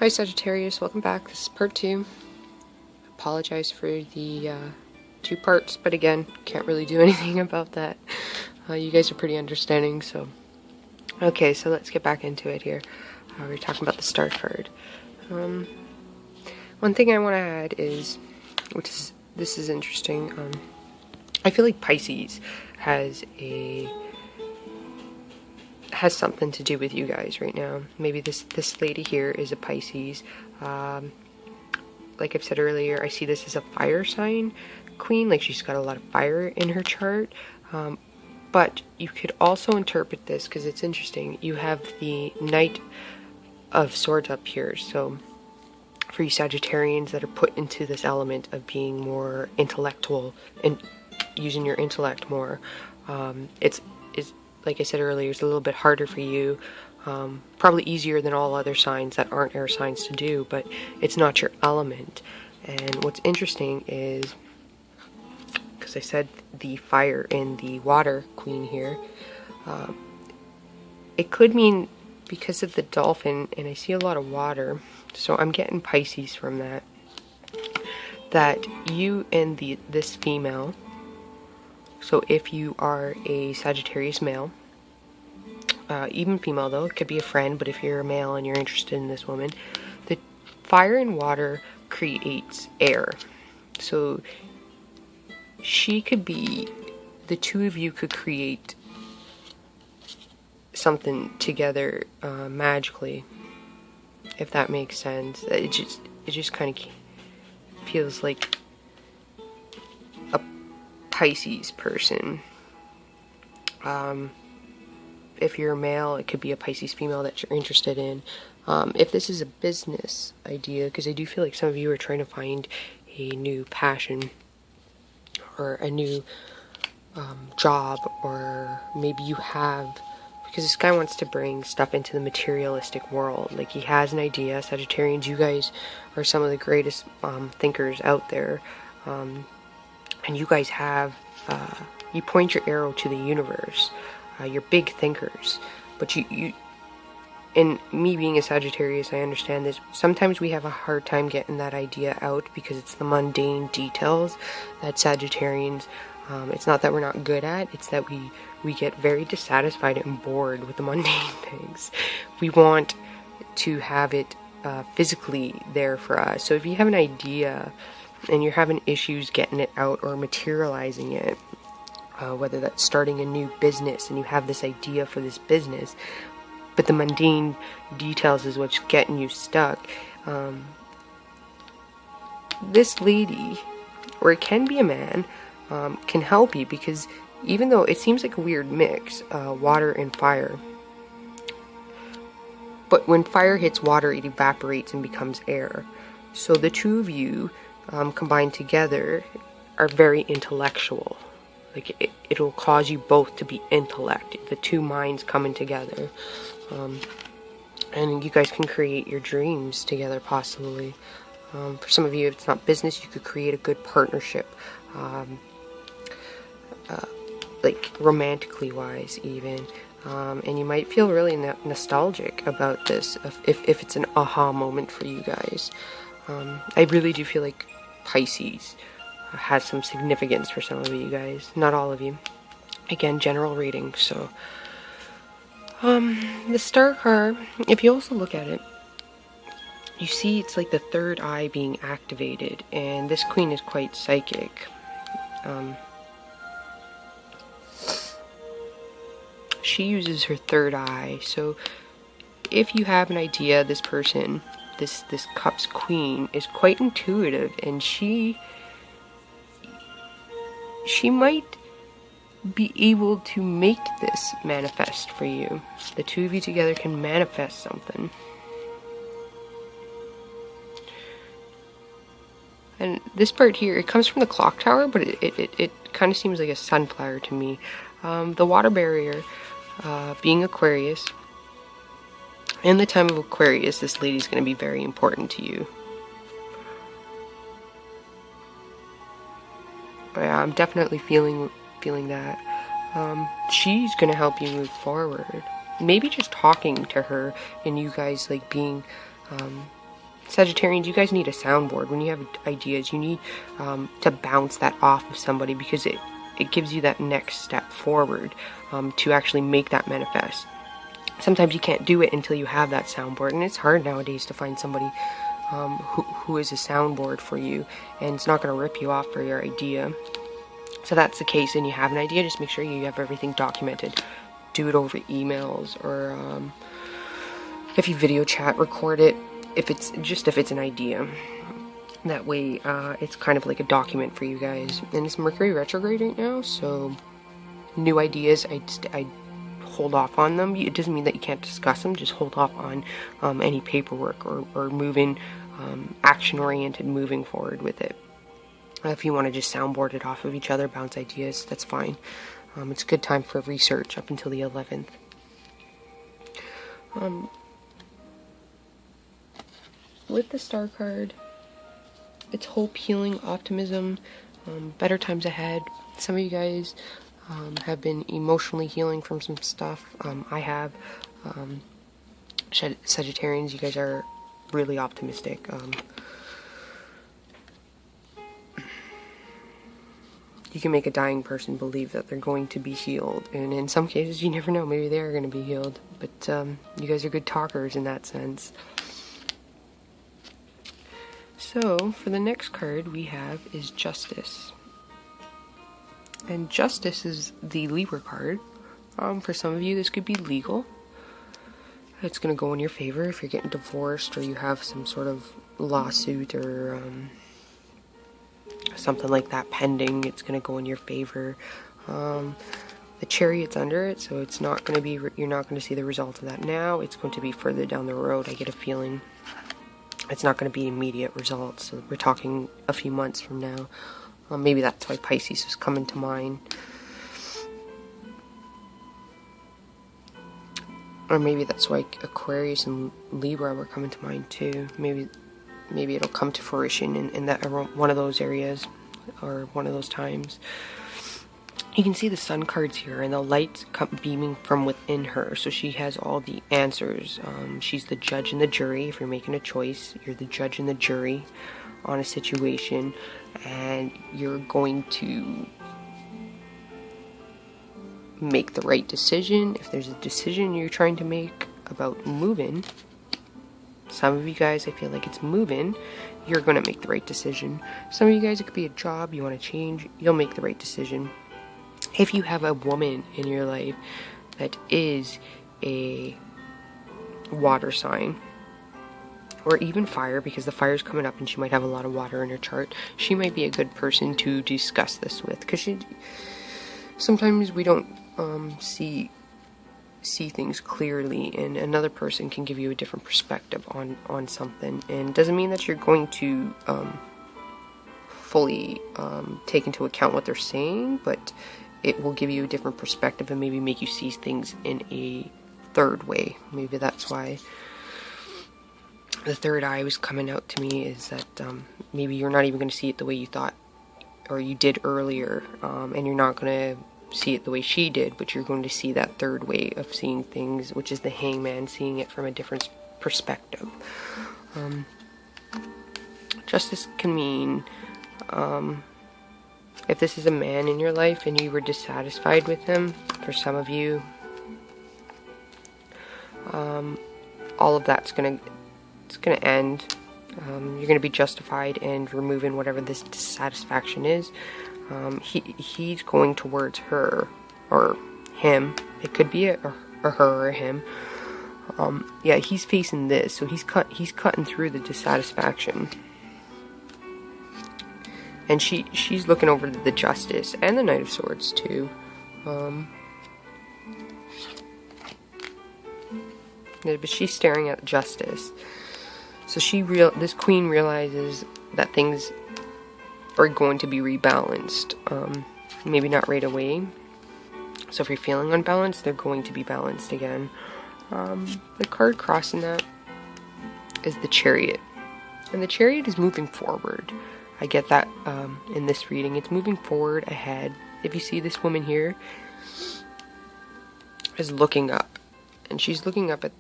Hi Sagittarius, welcome back. This is part 2. Apologize for the 2 parts, but again, can't really do anything about that. You guys are pretty understanding, so... Okay, so let's get back into it here. We're talking about the Star card. One thing I want to add is, this is interesting, I feel like Pisces has something to do with you guys right now. Maybe this lady here is a Pisces. Like I've said earlier, I see this as a fire sign queen, like she's got a lot of fire in her chart. But you could also interpret this, because it's interesting, you have the Knight of Swords up here. So for you Sagittarians that are put into this element of being more intellectual and using your intellect more, it's like I said earlier, it's a little bit harder for you, probably easier than all other signs that aren't air signs to do, but it's not your element. And what's interesting is, because I said the fire in the water queen here, it could mean because of the dolphin, and I see a lot of water, so I'm getting Pisces from that you and this female, so if you are a Sagittarius male, even female though, it could be a friend, but if you're a male and you're interested in this woman, the fire and water creates air. So she could be, the two of you could create something together magically, if that makes sense. It just kind of feels like a Pisces person. If you're a male, it could be a Pisces female that you're interested in. If this is a business idea, because I do feel like some of you are trying to find a new passion or a new job, or maybe you have, because this guy wants to bring stuff into the materialistic world. Like, he has an idea. Sagittarians, you guys are some of the greatest thinkers out there, and you guys have, you point your arrow to the universe. You're big thinkers, but you, and me being a Sagittarius, I understand this. Sometimes we have a hard time getting that idea out because it's the mundane details that Sagittarians, it's not that we're not good at, it's that we get very dissatisfied and bored with the mundane things. We want to have it physically there for us. So if you have an idea and you're having issues getting it out or materializing it, whether that's starting a new business and you have this idea for this business, but the mundane details is what's getting you stuck, this lady, or it can be a man, can help you, because even though it seems like a weird mix, water and fire, but when fire hits water, it evaporates and becomes air. So the two of you combined together are very intellectual. Like, it'll cause you both to be intellect, the two minds coming together. And you guys can create your dreams together, possibly. For some of you, if it's not business, you could create a good partnership. Like, romantically wise, even. And you might feel really nostalgic about this, if it's an aha moment for you guys. I really do feel like Pisces has some significance for some of you guys, not all of you. Again, general reading. So the Star card, if you also look at it, you see it's like the third eye being activated, and this queen is quite psychic. She uses her third eye. So if you have an idea, this person, this Cups queen, is quite intuitive, and she might be able to make this manifest for you. The two of you together can manifest something. And this part here, it comes from the clock tower, but it kind of seems like a sunflower to me. The water barrier, being Aquarius, in the time of Aquarius, this lady's going to be very important to you. Yeah, I'm definitely feeling that. She's gonna help you move forward. Maybe just talking to her and you guys like being Sagittarians, you guys need a soundboard. When you have ideas, you need to bounce that off of somebody, because it gives you that next step forward to actually make that manifest. Sometimes you can't do it until you have that soundboard, and it's hard nowadays to find somebody who is a soundboard for you, and it's not going to rip you off for your idea. So that's the case, and you have an idea, just make sure you have everything documented. Do it over emails, or if you video chat, record it, if it's an idea. That way it's kind of like a document for you guys. And it's Mercury retrograde right now, so new ideas, I hold off on them. It doesn't mean that you can't discuss them, just hold off on any paperwork or moving action-oriented, moving forward with it. If you want to just soundboard it off of each other, bounce ideas, that's fine. It's a good time for research up until the 11th. With the Star card, it's hope, healing, optimism, better times ahead. Some of you guys have been emotionally healing from some stuff. I have. Sagittarians, you guys are really optimistic. You can make a dying person believe that they're going to be healed, and in some cases you never know, maybe they are going to be healed, but you guys are good talkers in that sense. So for the next card we have is Justice, and Justice is the Libra card. For some of you this could be legal. It's going to go in your favor if you're getting divorced, or you have some sort of lawsuit or something like that pending. It's going to go in your favor. The Chariot's under it, so it's not going to be, you're not going to see the result of that now. It's going to be further down the road. I get a feeling it's not going to be immediate results, so we're talking a few months from now. Maybe that's why Pisces was coming to mind, or maybe that's why Aquarius and Libra were coming to mind too. Maybe it'll come to fruition in that one of those areas, or one of those times. You can see the Sun cards here, and the light's beaming from within her, so she has all the answers. She's the judge and the jury. If you're making a choice, you're the judge and the jury on a situation, and you're going to make the right decision. If there's a decision you're trying to make about moving, some of you guys, I feel like it's moving, you're going to make the right decision. Some of you guys, it could be a job you want to change, you'll make the right decision. If you have a woman in your life that is a water sign, or even fire, because the fire's coming up and she might have a lot of water in her chart, she might be a good person to discuss this with, because sometimes we don't see things clearly, and another person can give you a different perspective on something. And it doesn't mean that you're going to fully take into account what they're saying, but it will give you a different perspective and maybe make you see things in a third way. Maybe that's why the third eye was coming out to me, is that maybe you're not even going to see it the way you thought or you did earlier, and you're not going to see it the way she did, but you're going to see that third way of seeing things, which is the Hangman, seeing it from a different perspective. Justice can mean if this is a man in your life and you were dissatisfied with him, for some of you, all of that's gonna end. You're gonna be justified in removing whatever this dissatisfaction is. He's going towards her or him. It could be her or him. Yeah, he's facing this, so he's cutting through the dissatisfaction. And she's looking over the Justice and the Knight of Swords too. Yeah, but she's staring at Justice. So this queen realizes that things are going to be rebalanced. Maybe not right away. So if you're feeling unbalanced, they're going to be balanced again. The card crossing that is the Chariot. And the Chariot is moving forward. I get that in this reading. It's moving forward, ahead. If you see this woman here is looking up. And she's looking up at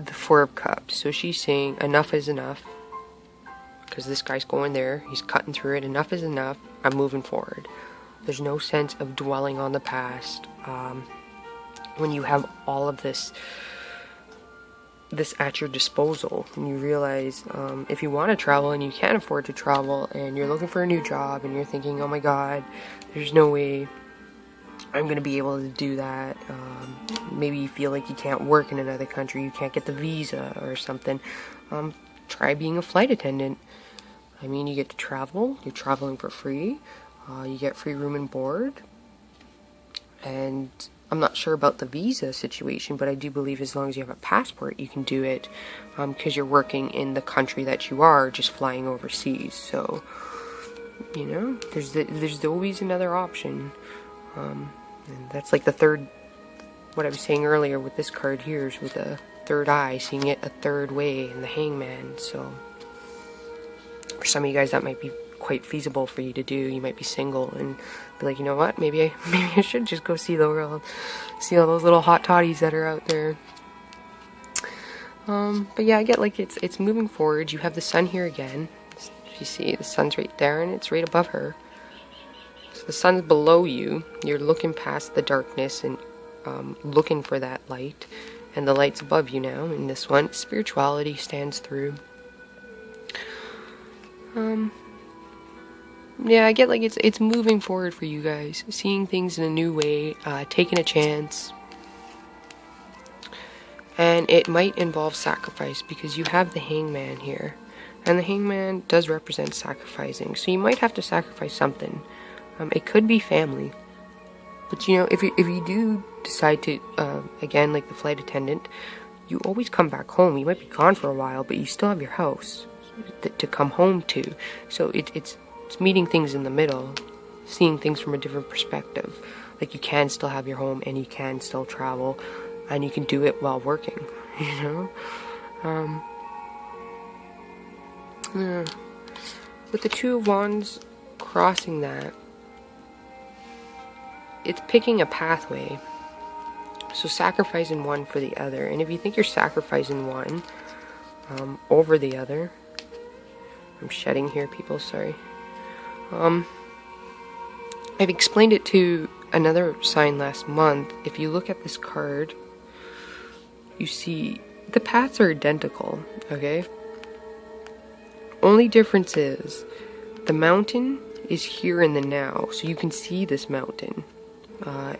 the Four of Cups. So she's saying enough is enough. Because this guy's going there. He's cutting through it. Enough is enough. I'm moving forward. There's no sense of dwelling on the past. When you have all of this at your disposal, and you realize if you want to travel and you can't afford to travel, and you're looking for a new job, and you're thinking, oh my god, there's no way I'm going to be able to do that. Maybe you feel like you can't work in another country, you can't get the visa or something. Try being a flight attendant. I mean, you get to travel, you're traveling for free, you get free room and board, and I'm not sure about the visa situation, but I do believe as long as you have a passport, you can do it, because you're working in the country that you are, just flying overseas. So, you know, there's always another option, and that's like the third, what I was saying earlier with this card here is with the third eye, seeing it a third way, and the Hangman. So, for some of you guys, that might be quite feasible for you to do. You might be single and be like, you know what, maybe I should just go see the world, see all those little hot toddies that are out there. But yeah, I get like it's moving forward. You have the sun here again. You see the sun's right there and it's right above her. So the sun's below you. You're looking past the darkness and looking for that light, and the light's above you now. In this one, spirituality stands through. Yeah, I get like it's moving forward for you guys, seeing things in a new way, taking a chance, and it might involve sacrifice because you have the Hangman here, and the Hangman does represent sacrificing, so you might have to sacrifice something. It could be family, but you know, if you do decide to, again, like the flight attendant, you always come back home. You might be gone for a while, but you still have your house to come home to. So it's meeting things in the middle, seeing things from a different perspective. Like you can still have your home and you can still travel, and you can do it while working, you know? Yeah. With the Two of Wands crossing that, it's picking a pathway. So sacrificing one for the other. And if you think you're sacrificing one over the other, I'm shedding here, people, sorry. I've explained it to another sign last month. If you look at this card, you see the paths are identical, okay? Only difference is the mountain is here in the now, so you can see this mountain,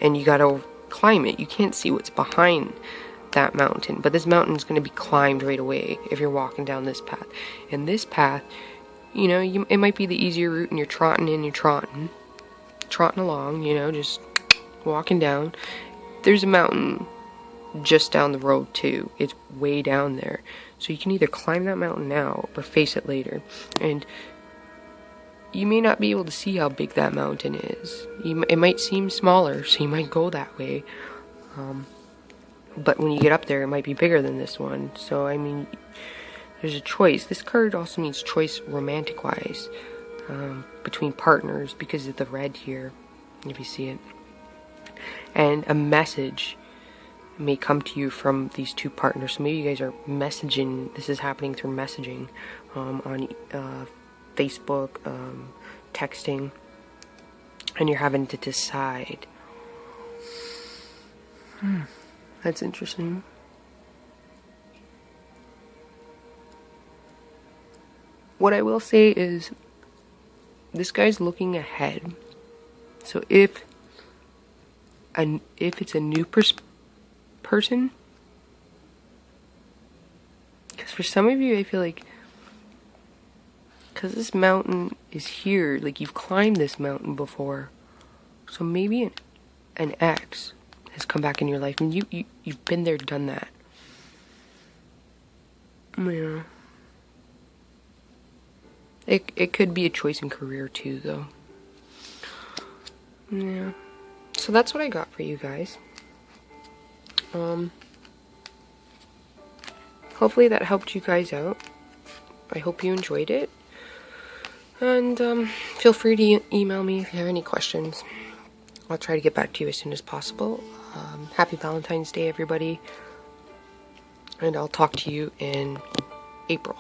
and you gotta climb it. You can't see what's behind that mountain, but this mountain is going to be climbed right away if you're walking down this path. And this path, you know, it might be the easier route, and you're trotting along, you know, just walking down. There's a mountain just down the road too. It's way down there, so you can either climb that mountain now or face it later. And you may not be able to see how big that mountain is. It might seem smaller, so you might go that way. But when you get up there, it might be bigger than this one. So, I mean, there's a choice. This card also means choice romantic-wise, between partners, because of the red here, if you see it. And a message may come to you from these two partners. So maybe you guys are messaging. This is happening through messaging on Facebook, texting, and you're having to decide. That's interesting. What I will say is, this guy's looking ahead. So if it's a new person, because for some of you, I feel like, because this mountain is here, like you've climbed this mountain before, so maybe an ex has come back in your life, and you've been there, done that. Yeah. It could be a choice in career too, though. Yeah. So that's what I got for you guys. Hopefully that helped you guys out. I hope you enjoyed it. And feel free to email me if you have any questions. I'll try to get back to you as soon as possible. Happy Valentine's Day, everybody. and I'll talk to you in April.